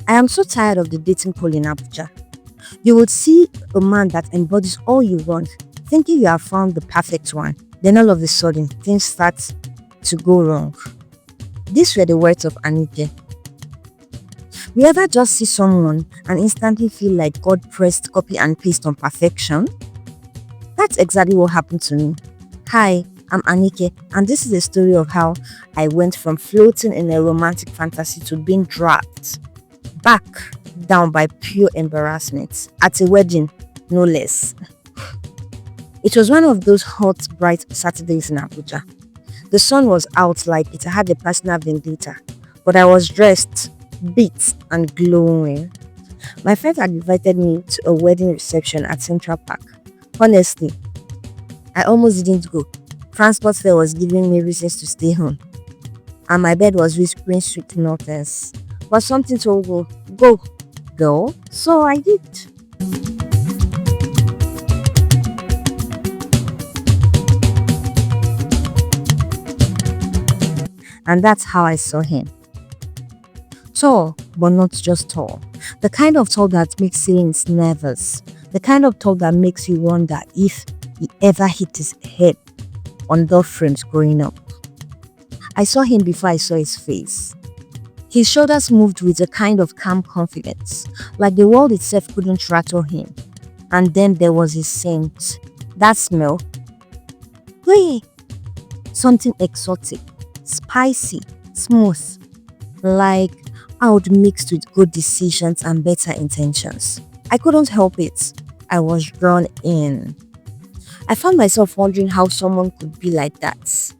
I am so tired of the dating pool in Abuja. You would see a man that embodies all you want, thinking you have found the perfect one. Then all of a sudden, things start to go wrong. These were the words of Anike. We ever just see someone and instantly feel like God pressed copy and paste on perfection? That's exactly what happened to me. Hi, I'm Anike, and this is a story of how I went from floating in a romantic fantasy to being dragged back down by pure embarrassment at a wedding, no less. It was one of those hot, bright Saturdays in Abuja. The sun was out like it had a personal vendetta, but I was dressed, beat, and glowing. My friend had invited me to a wedding reception at Central Park. Honestly, I almost didn't go. Transport fare was giving me reasons to stay home, and my bed was whispering sweet nothings. But something told go, girl. So I did. And that's how I saw him. Tall, but not just tall. The kind of tall that makes ceilings nervous. The kind of tall that makes you wonder if he ever hit his head on door frames growing up. I saw him before I saw his face. His shoulders moved with a kind of calm confidence, like the world itself couldn't rattle him. And then there was his scent. That smell. Hey, something exotic, spicy, smooth, like out mixed with good decisions and better intentions. I couldn't help it. I was drawn in. I found myself wondering how someone could be like that.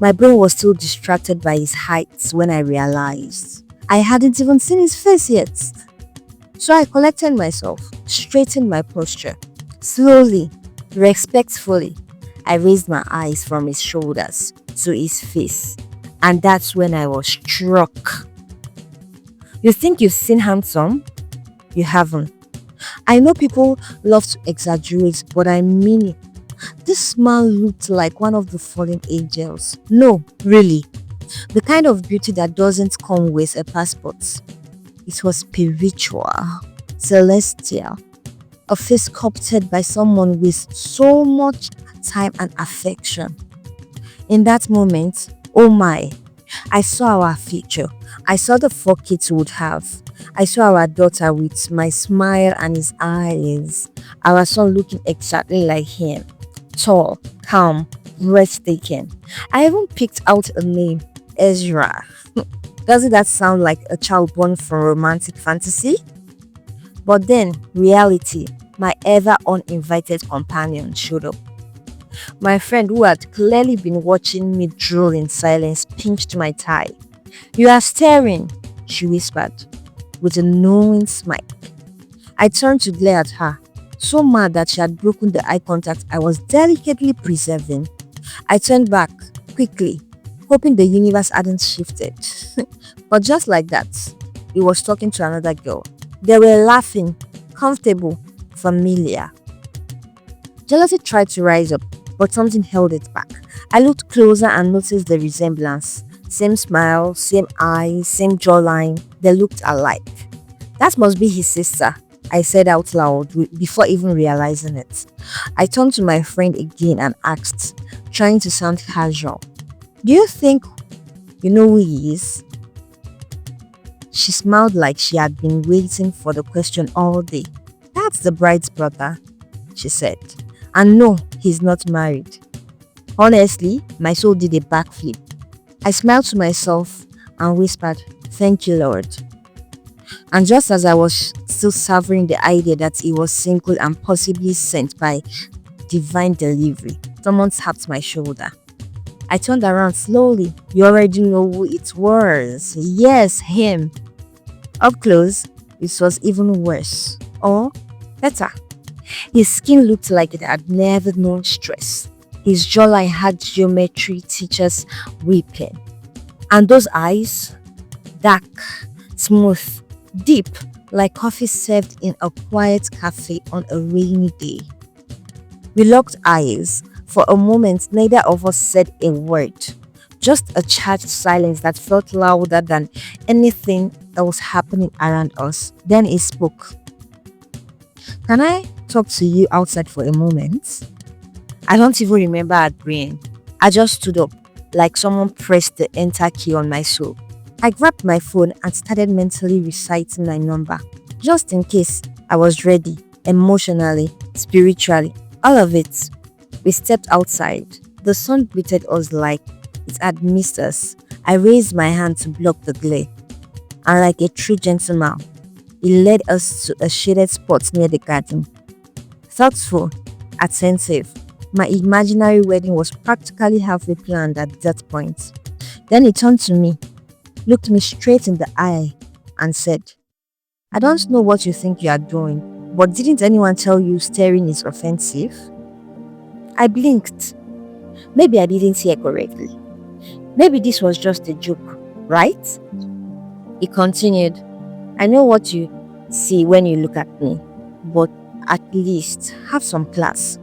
My brain was still distracted by his height when I realized I hadn't even seen his face yet. So I collected myself, straightened my posture. Slowly, respectfully, I raised my eyes from his shoulders to his face. And that's when I was struck. You think you've seen handsome? You haven't. I know people love to exaggerate, but I mean it. This man looked like one of the fallen angels. No, really. The kind of beauty that doesn't come with a passport. It was spiritual, celestial, a face sculpted by someone with so much time and affection. In that moment, oh my, I saw our future. I saw the 4 kids we would have. I saw our daughter with my smile and his eyes. Our son looking exactly like him. Tall, calm, breathtaking. I even picked out a name, Ezra. Doesn't that sound like a child born from romantic fantasy? But then, reality, my ever uninvited companion, showed up. My friend, who had clearly been watching me drool in silence, pinched my thigh. You are staring, she whispered, with a knowing smile. I turned to glare at her, so mad that she had broken the eye contact I was delicately preserving. I turned back, quickly, hoping the universe hadn't shifted. But just like that, he was talking to another girl. They were laughing, comfortable, familiar. Jealousy tried to rise up, but something held it back. I looked closer and noticed the resemblance. Same smile, same eyes, same jawline. They looked alike. That must be his sister, I said out loud before even realizing it. I turned to my friend again and asked, trying to sound casual, do you think you know who he is? She smiled like she had been waiting for the question all day. That's the bride's brother, she said. And no, he's not married. Honestly, my soul did a backflip. I smiled to myself and whispered, thank you, Lord. And just as I was still savoring the idea that he was single and possibly sent by divine delivery, someone tapped my shoulder. I turned around slowly. You already know who it was. Yes, him. Up close, it was even worse. Or better. His skin looked like it had never known stress. His jawline had geometry teachers weeping. And those eyes, dark, smooth, deep, like coffee served in a quiet cafe on a rainy day. We locked eyes. For a moment, neither of us said a word. Just a charged silence that felt louder than anything else happening around us. Then he spoke. Can I talk to you outside for a moment? I don't even remember agreeing. I just stood up, like someone pressed the enter key on my soul. I grabbed my phone and started mentally reciting my number, just in case. I was ready, emotionally, spiritually, all of it. We stepped outside. The sun greeted us like it had missed us. I raised my hand to block the glare, and like a true gentleman, he led us to a shaded spot near the garden. Thoughtful, attentive, my imaginary wedding was practically halfway planned at that point. Then he turned to me, looked me straight in the eye, and said, I don't know what you think you are doing, but didn't anyone tell you staring is offensive? I blinked. Maybe I didn't hear correctly. Maybe this was just a joke, right? He continued, I know what you see when you look at me, but at least have some class.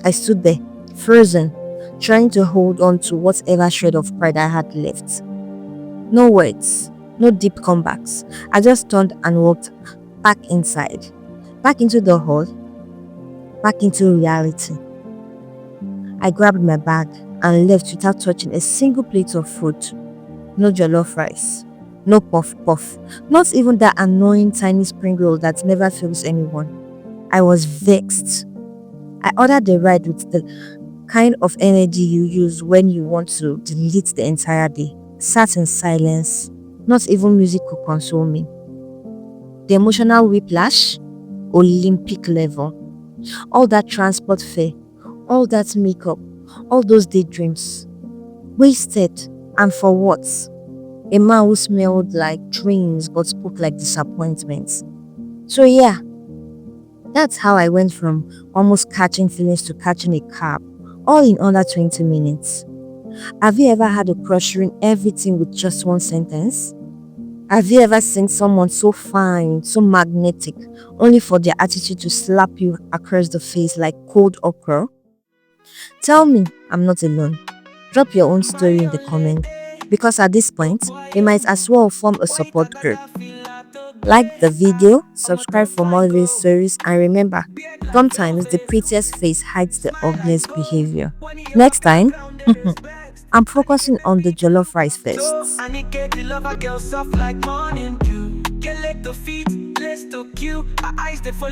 I stood there, frozen, trying to hold on to whatever shred of pride I had left. No words, no deep comebacks. I just turned and walked back inside, back into the hall, back into reality. I grabbed my bag and left without touching a single plate of food. No jollof rice, no puff puff, not even that annoying tiny spring roll that never fails anyone. I was vexed. I ordered the ride with the kind of energy you use when you want to delete the entire day. Sat in silence. Not even music could console me. The emotional whiplash, Olympic level. All that transport fare, all that makeup, all those daydreams. Wasted. And for what? A man who smelled like dreams but spoke like disappointments. So yeah, that's how I went from almost catching feelings to catching a cab, all in under 20 minutes. Have you ever had a crush ruin everything with just one sentence? Have you ever seen someone so fine, so magnetic, only for their attitude to slap you across the face like cold okra? Tell me I'm not alone. Drop your own story in the comment, because at this point, we might as well form a support group. Like the video, subscribe for more real stories, and remember, sometimes the prettiest face hides the ugliest behavior. Next time, I'm focusing on the jollof rice first. Anike, the love a girl soft like morning dew. Get like the feet, let's to cute. Her eyes they follow.